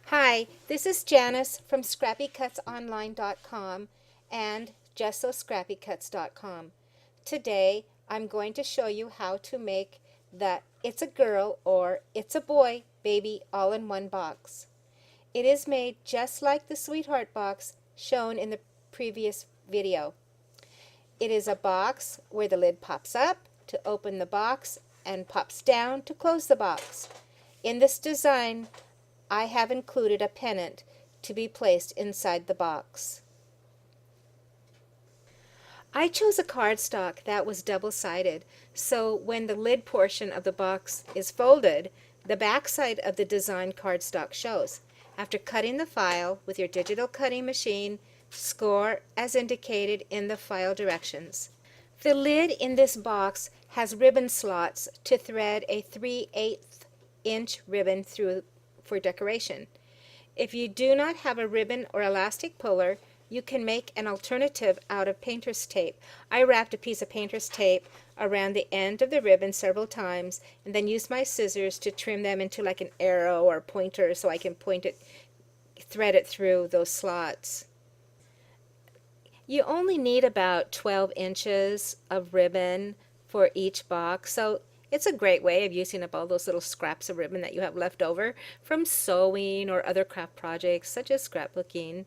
Hi, this is Janice from ScrappyCutsOnline.com and JustSoScrappyCuts.com. Today, I'm going to show you how to make the It's a Girl or It's a Boy baby all-in-one box. It is made just like the Sweetheart box shown in the previous video. It is a box where the lid pops up to open the box and pops down to close the box. In this design, I have included a pennant to be placed inside the box. I chose a cardstock that was double-sided, so when the lid portion of the box is folded, the backside of the designed cardstock shows. After cutting the file with your digital cutting machine, score as indicated in the file directions. The lid in this box has ribbon slots to thread a 3/8 inch ribbon through for decoration. If you do not have a ribbon or elastic puller, you can make an alternative out of painter's tape. I wrapped a piece of painter's tape around the end of the ribbon several times and then used my scissors to trim them into like an arrow or pointer so I can thread it through those slots. You only need about 12 inches of ribbon for each box, so it's a great way of using up all those little scraps of ribbon that you have left over from sewing or other craft projects such as scrapbooking.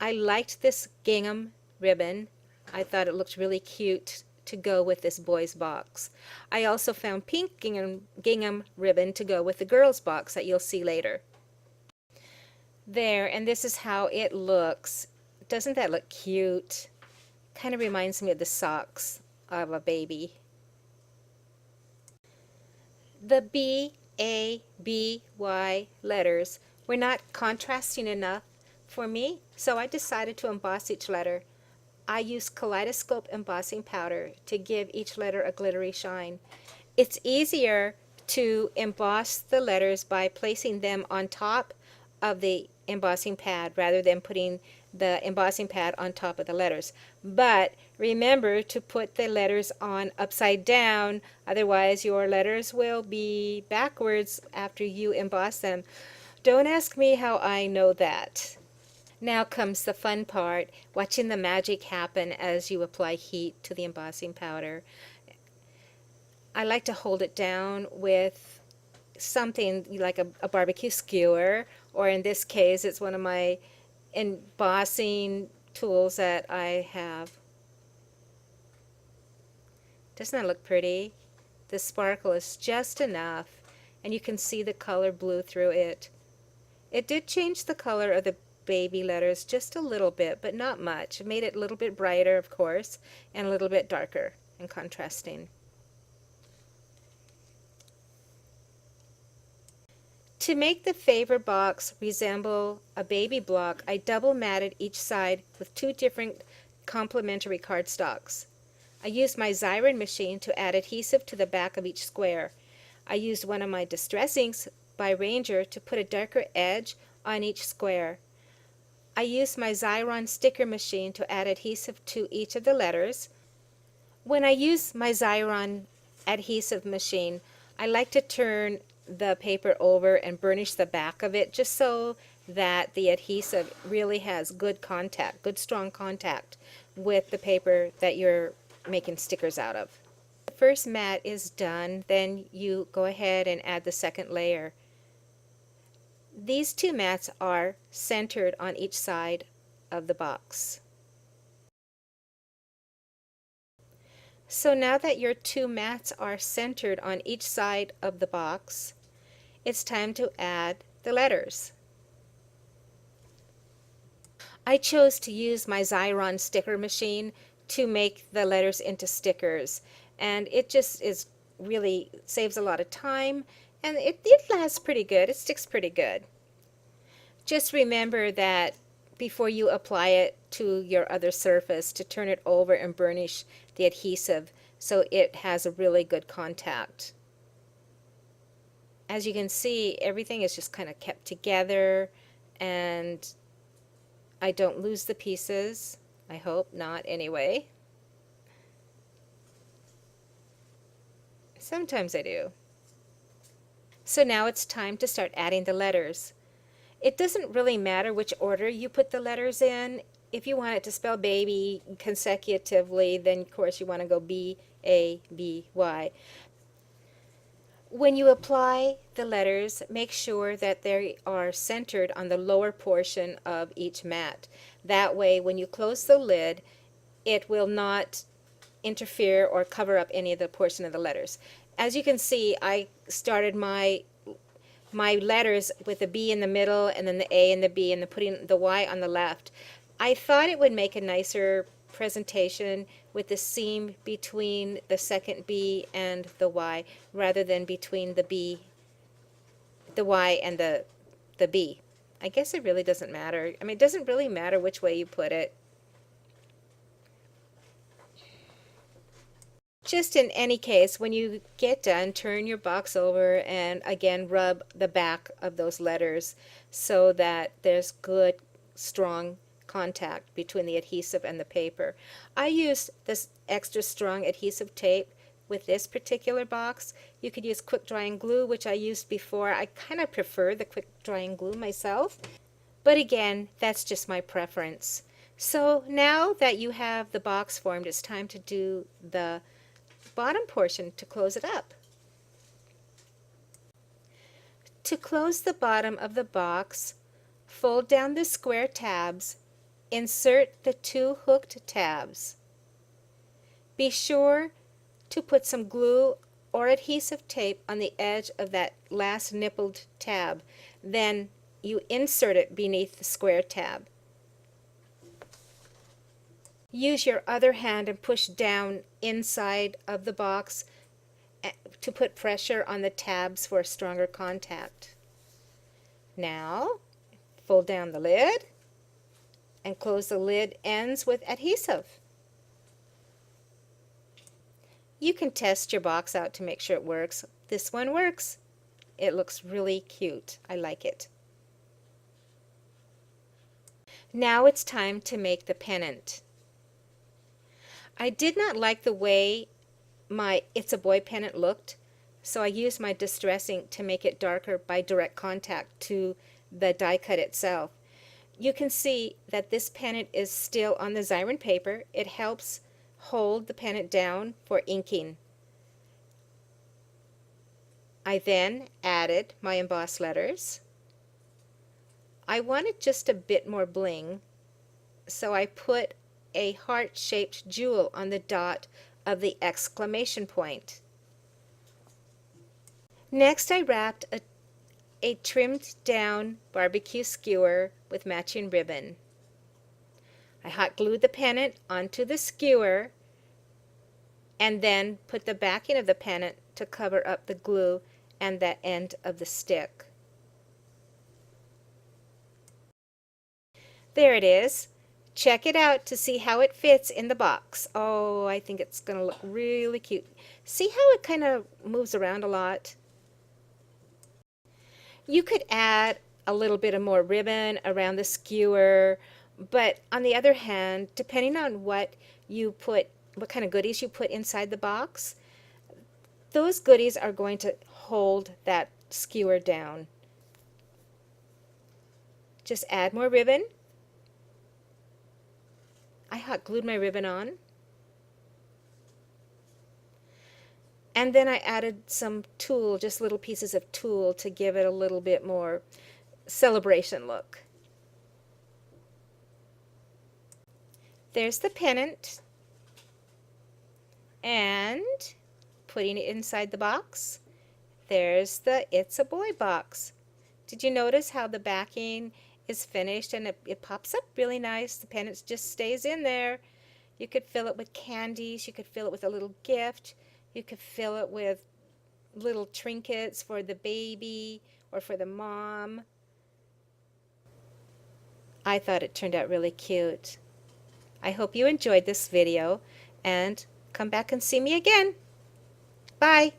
I liked this gingham ribbon. I thought it looked really cute to go with this boy's box. I also found pink gingham ribbon to go with the girl's box that you'll see later. There, and this is how it looks. Doesn't that look cute? Kind of reminds me of the socks of a baby. The B, A, B, Y letters were not contrasting enough for me, so I decided to emboss each letter. I used kaleidoscope embossing powder to give each letter a glittery shine. It's easier to emboss the letters by placing them on top of the embossing pad rather than putting the embossing pad on top of the letters. But remember to put the letters on upside down, otherwise your letters will be backwards after you emboss them. Don't ask me how I know that. Now comes the fun part, watching the magic happen as you apply heat to the embossing powder. I like to hold it down with something like a barbecue skewer, or in this case it's one of my embossing tools that I have. Doesn't that look pretty? The sparkle is just enough and you can see the color blue through it. It did change the color of the baby letters just a little bit, but not much. It made it a little bit brighter, of course, and a little bit darker and contrasting. To make the favor box resemble a baby block, I double matted each side with two different complementary cardstocks. I used my Xyron machine to add adhesive to the back of each square. I used one of my Distress Inks by Ranger to put a darker edge on each square. I used my Xyron sticker machine to add adhesive to each of the letters. When I use my Xyron adhesive machine, I like to turn the paper over and burnish the back of it just so that the adhesive really has good contact, good strong contact with the paper that you're making stickers out of. The first mat is done, then you go ahead and add the second layer. These two mats are centered on each side of the box. So now that your two mats are centered on each side of the box, it's time to add the letters. I chose to use my Xyron sticker machine to make the letters into stickers, and it just is really saves a lot of time, and it lasts pretty good. It sticks pretty good. Just remember that before you apply it to your other surface to turn it over and burnish the adhesive so it has a really good contact. As you can see, everything is just kind of kept together and I don't lose the pieces. I hope not anyway. Sometimes I do. So now it's time to start adding the letters. It doesn't really matter which order you put the letters in. If you want it to spell baby consecutively, then of course you want to go B-A-B-Y. When you apply the letters, make sure that they are centered on the lower portion of each mat. That way, when you close the lid, it will not interfere or cover up any of the portion of the letters. As you can see, I started my letters with the B in the middle and then the A and the B and then putting the Y on the left. I thought it would make a nicer presentation with the seam between the second B and the Y rather than between the Y and the B. I guess it really doesn't matter. I mean, it doesn't really matter which way you put it. Just in any case, when you get done, turn your box over and again rub the back of those letters so that there's good, strong contact between the adhesive and the paper. I used this extra strong adhesive tape with this particular box. You could use quick drying glue, which I used before. I kind of prefer the quick drying glue myself, but again, that's just my preference. So now that you have the box formed, it's time to do the bottom portion to close it up. To close the bottom of the box, fold down the square tabs, insert the 2 hooked tabs. Be sure to put some glue or adhesive tape on the edge of that last nippled tab. Then you insert it beneath the square tab. Use your other hand and push down inside of the box to put pressure on the tabs for a stronger contact. Now, fold down the lid and close the lid ends with adhesive. You can test your box out to make sure it works. This one works. It looks really cute. I like it. Now it's time to make the pennant. I did not like the way my It's a Boy pennant looked, so I used my distress ink to make it darker by direct contact to the die cut itself. You can see that this pennant is still on the Xyron paper. It helps hold the pennant down for inking. I then added my embossed letters. I wanted just a bit more bling, so I put a heart-shaped jewel on the dot of the exclamation point. Next, I wrapped a trimmed down barbecue skewer with matching ribbon. I hot glued the pennant onto the skewer and then put the backing of the pennant to cover up the glue and that end of the stick. There it is. Check it out to see how it fits in the box. Oh, I think it's going to look really cute. See how it kind of moves around a lot? You could add a little bit of more ribbon around the skewer, but on the other hand, depending on what kind of goodies you put inside the box, those goodies are going to hold that skewer down. Just add more ribbon. I hot glued my ribbon on. And then I added some tulle, just little pieces of tulle to give it a little bit more celebration look. There's the pennant. And putting it inside the box, there's the It's a Boy box. Did you notice how the backing is finished and it pops up really nice? The pennant just stays in there. You could fill it with candies, you could fill it with a little gift, you could fill it with little trinkets for the baby or for the mom. I thought it turned out really cute. I hope you enjoyed this video and come back and see me again. Bye.